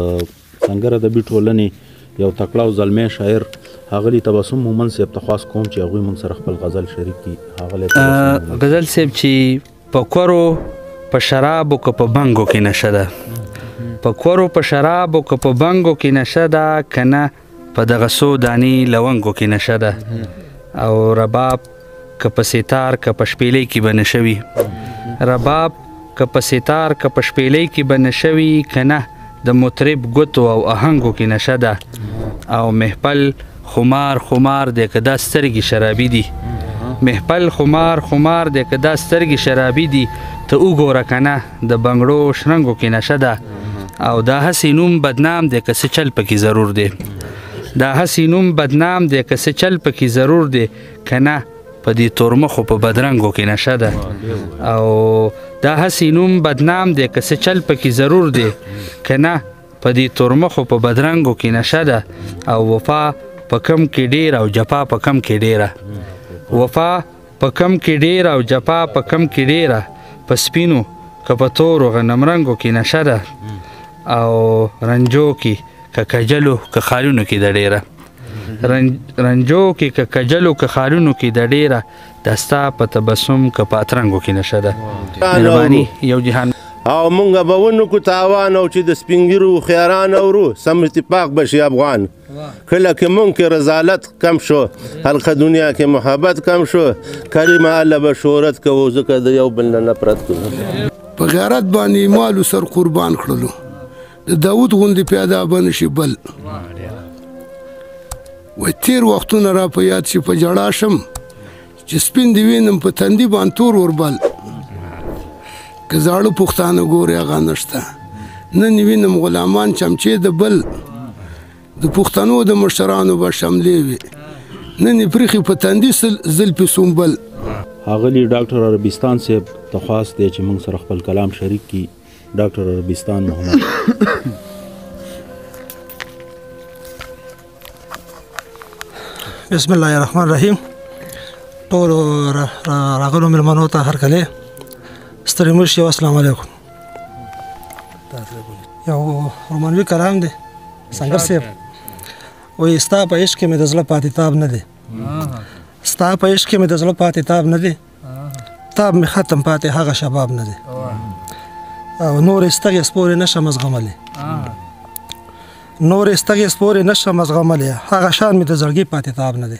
سنګر ادبي ټولنې یو تکړه او زلمی شاعر ښاغلي تبسم مومند صاحب ته خواست کوم چې هغوی موږ سره خپل غزل شریک کړي. غزل صاحب چې په کورو په شرابو که په بنګو کې نشه ده، په کورو په شرابو که په بنګو کې نشه ده، که نه په دغه څو دانې لونګو کې نشه ده. او رباب که په ستار که په شپېلۍ کې به نشه وي، رباب که په ستار که په شپېلۍ کې به نشه وي، که نه د مطرب ګوتو او آهنګو کې نشه ده. او محفل خمار خمار دی که دا سترګې شرابي دي، محفل خمار خمار دی که دا سترګې شرابي دي، ته وګوره که نه د بنګړو شرنګو کې نشه ده. او دا هسې نوم بدنام دی که څه چل پکې ضرور دی، دا هسې نوم بدنام دی که څه چل پکې ضرور دی، که نه په دې تورمخو په بدرنګو کې نشه ده. او دا هسې نوم بدنام دی که څه چل پکې ضرور دی، که نه په دې تورمخو په بدرنګو کې نشه ده. او وفا په کم کې ډېر او جفا په کم کې ډېره، وفا په کم کې ډېر او جفا په کم کې ډېره، په سپینو که په تورو غنمرنګو کې نشه ده. او رنجو کې که کجلو که خالونو کې د ډېره، رنجو کې که کجلو که خالونو کې د ډېره، دا ستا په تبسم که په اترنګو کې نشه ده. مهرباني یو جهان. او مونږ به ونکو تاوان او چې د سپین ږیرو خیاران اورو سم اتفاق بشي افغان. کله کې مونږ کې رضالت کم شو، هلکه دنیا کې محبت کم شو، کریمه الله به شهرت کوو ځکه د یو بل نه نفرت کوو. په غیرت باندې مالو سر قربان کړلو، د داود غوندې پیاده به نشي بل. وایي تېر وختونه را په یاد شي په ژړا شم، چې سپین دې وینم په تندي باندې تور وربل. که زاړه پښتانه ګورې هغه نشته، نن وینم غلامان چمچې د بل. د پښتنو د مشرانو به شملې وي، نن یې پرېښي په تندي زلفې سنبل. ښاغلي ډاکټر عربستان صاحب ته خواست دی چې موږ سره خپل کلام شریک کړي. ډاکټر عربستان محمد. بسم الله الرحمن الرحیم. ټولو راغلو مېلمنو ته هرکلی ستړي مه شئ. السلام علیکم. یو رومانوي کلام دی، سنګر صاحب وایي ستا په عشق کې مې د زړه پاتې تاب نه دی، ستا په عشق کې مې د زړه پاتې تاب نه دی، تاب مې ختم پاتې هغه شباب نه دی. او نورې سترګې سپورې نشم زغملی، نورې سترګې سپورې نشم زغملی، هغه شان مې د زړګي پاتې تاب نه دی.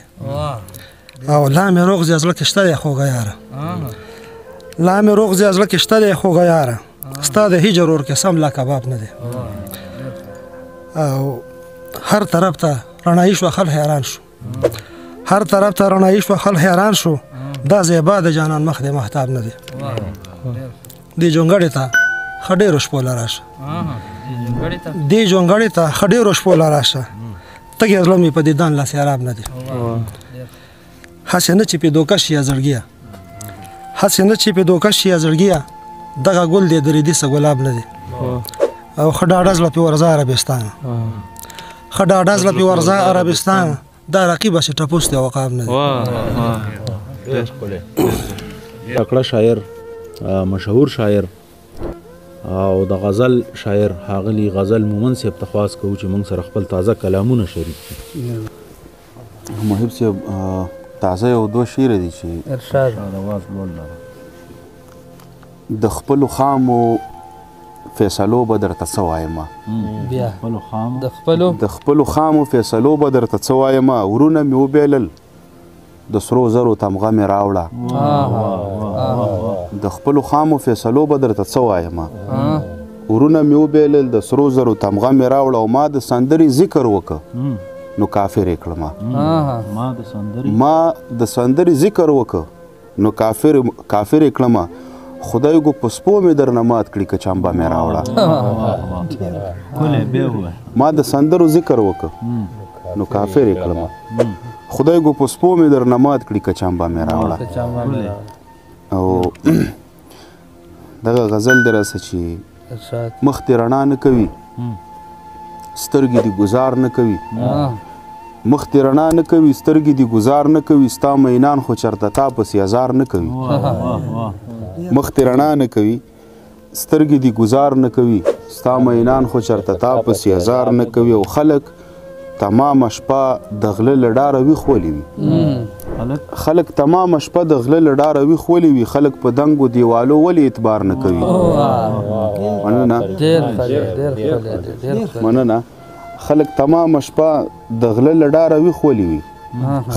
او لا مې روغ زی زړه کې شته دی خوږه یاره، لا مې روغ زی زړه کې شته دی خوږه یاره، ستا د هجر اور کې سم لا کباب نه دی. او هر طرف ته رڼایي شوه خل حیران شو، هر طرف ته رڼایي شوه خل حیران شو، دا زیبا د جانان مخ دی محتاب نه دی. دې جونګړې ته ښه ډېرو شپو له راشه، دې جونګړې ته ښه ډېرو شپو له راشه، تږی زړه مې په دیدان لا سیراب نه دی. هسې نه چې پې دوکه شي یا زړګیه، هسې نه چې پې دوکه شي یا زړګیه، دغه ګل دی د ریدي څه ګلاب نه دی. او ښه ډاډه زړه پې ورځه عربستان، ښه ډاډه زړه پې ورځه عربستان، دا رقیب هسې ټپوس دی او عقاب نه دی. تکړه شاعر، مشهور شاعر او د غزل شاعر ښاغلي غزل مومند صاحب ته خواست کوو چې موږ سره خپل تازه کلامونه شریک کړي. محب صاحب تازه یو دوه شعر دي چې د خپلو خامو فیصلو به درته څه وایمه، د خپلو خامو فیصلو به درته څه وایمه، ورونه مې وبیلل د سرو زرو تمغه مې راوړه، د خپلو خامو فیصلو به درته څه وایمه، ورونه مې وبیلل د سرو زرو تمغه مې راوړه، او ما د سندرې ذکر وکړه نو کافر یې کړمه، ما د سندرې ذکر وکړه نو کافر یې کړمه، خدای گو په سپو مې درنه مات کړي که چمبه مې راوړه. ما د سندرو ذکر وکړه نو کافر یې کړمه، خدای گو په سپو مې درنه مات کړي که چمبه مې راوړه. او دغه غزل دی راسه چې مخ دې رڼا نه کوي، سترګې دې ګزار نه کوي، مخ دې رڼا نه کوي، سترګې دې ګزار نه کوي، ستا مینان خو چرته تا پسې ازار نه کوي. مخ دې رڼا نه کوي، سترګې دې ګزار نه کوي، ستا مینان خو چرته تا پسې هزار نه کوي او خلک تمامه شپه د غله له ډاره ویښ ولي وي خلک تمامه شپه د غله له ډاره ویښ ولي وي خلک په دنګو دیوالو ولې اعتبار نه کوي مننه خلک تمامه شپه د غله له ډاره ویښ ولي وي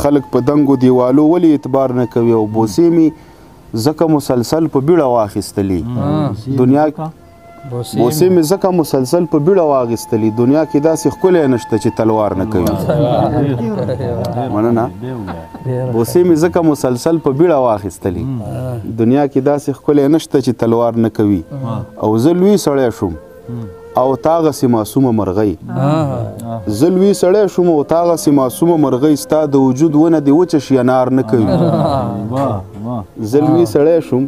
خلک په دنګو دیوالو ولې اعتبار نه کوي او بوسې مې ځکه مسلسل په بیړه واخیستلي دنیا بوسې مې ځکه مسلسل په بیړه واخیستلي دنیا کې داسې ښکلی نشته چې تلوار نه کوي مننه بوسې مې ځکه مسلسل په بیړه واخیستلي دنیا کې داسې ښکلی نشته چې تلوار نه کوي او زه لوی سړی شوم او تاغسې معصومه مرغۍ زه لوی سړی شوم او تاغسې معصومه مرغۍ ستا د وجود ونه دې وچه شي انار نه کوي زه لوی سړی شوم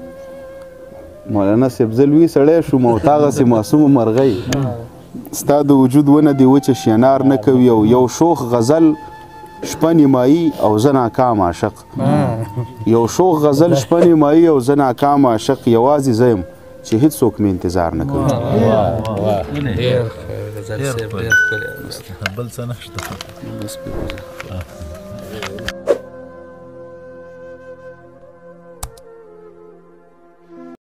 مولانا صاحب زه لوی سړی شوم او تاغسې معصومه مرغۍ ستا د وجود ونه دې وچه شي انار نه کوي او یو شوخ غزل شپه نیمایي او زه ناکام عاشق یو شوخ غزل شپه نیمایي او زه ناکام عاشق یوازې زه یم چې هیڅوک مې انتظار نه کوي بل څه نشته